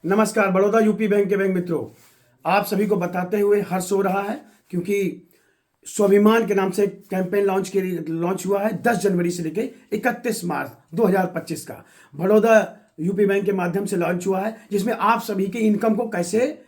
नमस्कार। Baroda UP bank के bank मित्रों, आप सभी को बताते हुए हर्ष हो रहा है क्योंकि स्वाभिमान के नाम से कैंपेन लॉन्च हुआ है 10 जनवरी से लेकर 31 मार्च 2025 का बड़ौदा यूपी बैंक के माध्यम से लॉन्च हुआ है, जिसमें आप सभी के इनकम को कैसे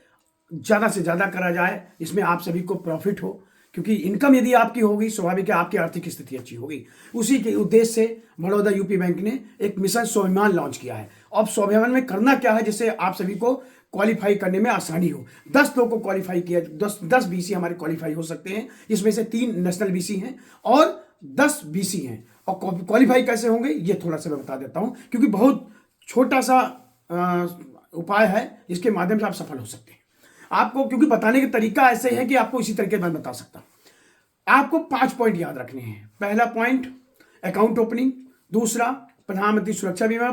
ज़्यादा से ज़्यादा करा जाए, इसमें आप सभी को प्रॉफिट हो। क्योंकि इनकम यदि आपकी होगी, स्वाभाविक है आपकी आर्थिक स्थिति अच्छी होगी। उसी के उद्देश्य से बड़ौदा यूपी बैंक ने एक मिशन स्वाभिमान लॉन्च किया है। अब स्वाभिमान में करना क्या है, जिससे आप सभी को क्वालिफाई करने में आसानी हो। 10 लोगों को क्वालिफाई किया, 10 बीसी हमारे क्वालिफाई हो सकते हैं, जिसमें से 3 नेशनल बीसी हैं और 10 बीसी हैं। और क्वालिफाई कैसे होंगे ये थोड़ा सा मैं बता देता हूं, क्योंकि बहुत छोटा सा उपाय है जिसके माध्यम से आप सफल हो सकते हैं। आपको क्योंकि बताने का तरीका ऐसे है कि आपको इसी तरीके मैं बता सकता हूं। आपको 5 पॉइंट याद रखने हैं। पहला पॉइंट अकाउंट ओपनिंग, दूसरा प्रधानमंत्री सुरक्षा बीमा,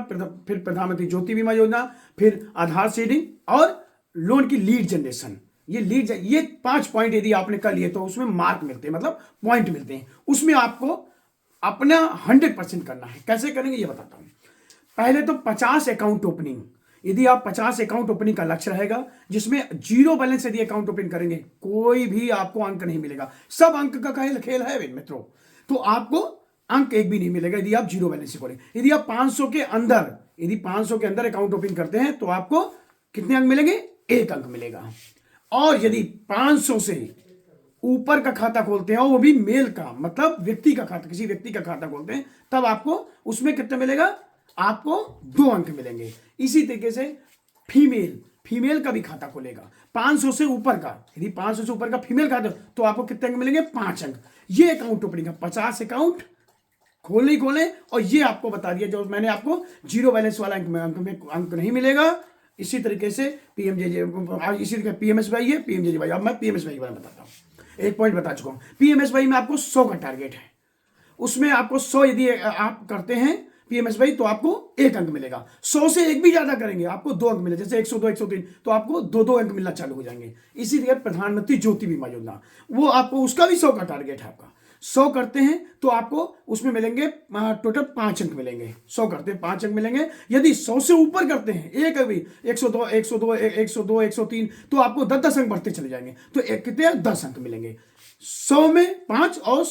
फिर प्रधानमंत्री ज्योति बीमा योजना, फिर आधार सीडिंग और लोन की लीड जनरेशन। ये 5 पॉइंट यदि आपने कर लिए तो उसमें मार्क मिलते हैं, मतलब पॉइंट मिलते हैं। उसमें आपको अपना 100% करना है। कैसे करेंगे ये बताता हूं। पहले तो 50 अकाउंट ओपनिंग। यदि आप 50 अकाउंट ओपनिंग का लक्ष्य रहेगा, जिसमें 0 बैलेंस यदि अकाउंट ओपन करेंगे, कोई भी आपको अंक नहीं मिलेगा। सब अंक का खेल है मित्रों, तो आपको अंक एक भी नहीं मिलेगा यदि आप 0 बैलेंस से करें। यदि आप 500 के अंदर अकाउंट ओपन करते हैं तो आपको कितने अंक मिलेंगे? 1 अंक मिलेगा। और यदि 500 से ऊपर का खाता खोलते हैं, और वो भी मेल का, मतलब व्यक्ति का खाता, किसी व्यक्ति का खाता खोलते हैं, तब आपको उसमें कितना मिलेगा? आपको 2 अंक मिलेंगे। इसी तरीके से फीमेल का भी खाता खोलेगा 500 से ऊपर का, यदि 500 से ऊपर का फीमेल खाता तो आपको कितने अंक मिलेंगे? 5 अंक। ये अकाउंट ओपनिंग है। 50 अकाउंट खोले और ये आपको बता दिया, जो मैंने आपको 0 बैलेंस वाला अंक नहीं मिलेगा। इसी तरीके से इसी तरीके पीएमएसवाई है, पीएमजेजेवाई। अब मैं पीएमएसवाई वाला बताता हूं। एक पॉइंट बता चुका हूं। पीएमएसवाई में आपको 100 का टारगेट है। उसमें आपको 100 यदि आप करते हैं पीएमएसवाई तो आपको 1 अंक मिलेगा। 100 से एक भी ज्यादा करेंगे आपको 2 अंक मिले, जैसे 102, 103 तो आपको 2 अंक मिलना चालू हो जाएंगे। इसी तरह प्रधानमंत्री ज्योति बीमा योजना, वो आपको उसका भी 100 का टारगेट है। आपका 100 करते हैं तो आपको उसमें मिलेंगे टोटल 5 अंक मिलेंगे। 100 करते हैं 5 अंक मिलेंगे। यदि 100 से ऊपर करते हैं, एक अभी 102, 103 तो आपको 10 अंक बढ़ते चले जाएंगे। तो कितने? 10 अंक मिलेंगे। 100 में 5 और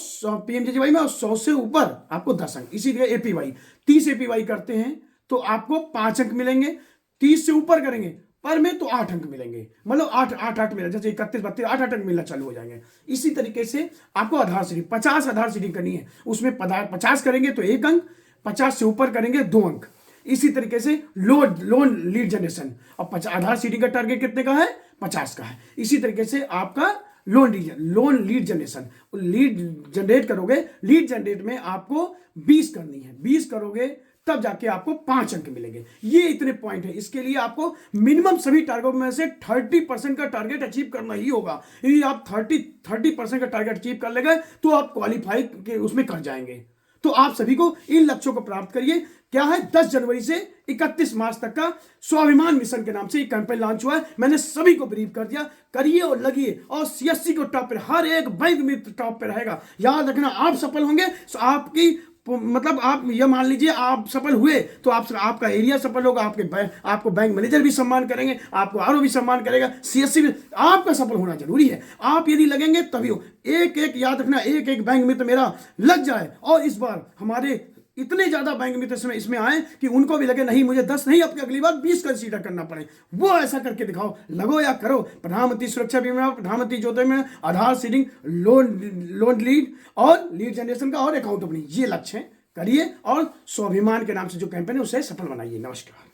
पीएमजेजेवाई में, और 100 से ऊपर आपको 10 अंक। इसी तरह एपीवाई 30 एपीवाई करते हैं तो आपको 5 अंक मिलेंगे। 30 से ऊपर करेंगे पर में तो 8 अंक मिलेंगे, मतलब 8 मिला, जैसे 31, 32, 8 अंक मिलना चालू हो जाएंगे। इसी तरीके से आपको आधार सीडिंग 50 आधार सीडिंग करनी है। उसमें 50 करेंगे तो 1 अंक, 50 से ऊपर करेंगे 2 अंक। इसी तरीके से लोन लीड जनरेशन, और आधार सीडिंग का टारगेट कितने का है? 50 का है। इसी तरीके से आपका loan lead generation, lead generate करोगे। लीड जनरेट में आपको 20 करनी है। 20 करोगे तब जाके आपको 5 अंक मिलेंगे। ये इतने पॉइंट है। इसके लिए आपको मिनिमम सभी टारगेट में से 30% का टारगेट अचीव करना ही होगा। यदि आप 30% का टारगेट अचीव कर लेंगे तो आप क्वालिफाई के उसमें कर जाएंगे। तो आप सभी को इन लक्ष्यों को प्राप्त करिए। क्या है? 10 जनवरी से 31 मार्च तक का स्वाभिमान मिशन के नाम से एक कैंपेन लॉन्च हुआ है। मैंने सभी को ब्रीफ कर दिया। करिए और लगिए, और सीएससी को टॉप पे, हर एक बैंक मित्र टॉप पे रहेगा। याद रखना, आप सफल होंगे तो आपकी, मतलब आप ये मान लीजिए आप सफल हुए तो आपका एरिया सफल होगा। आपको बैंक मैनेजर भी सम्मान करेंगे, आपको आरओ भी सम्मान करेगा, सीएससी भी। आपका सफल होना जरूरी है। आप यदि लगेंगे तभी हो। एक याद रखना, एक बैंक मित्र मेरा लग जाए, और इस बार हमारे इतने ज्यादा बैंक मित्र इसमें आए कि उनको भी लगे नहीं, मुझे 10 नहीं, अब अगली बार 20 कंसीडर करना पड़े। वो ऐसा करके दिखाओ। लगो या करो। प्रधानमंत्री सुरक्षा बीमा, प्रधानमंत्री ज्योति बीमा, आधार सीडिंग, लोन लीड और लीड जनरेशन का, और अकाउंट ओपनिंग, ये लक्ष्य है। करिए और स्वाभिमान के नाम से जो कैंपेन है उसे सफल बनाइए। नमस्कार।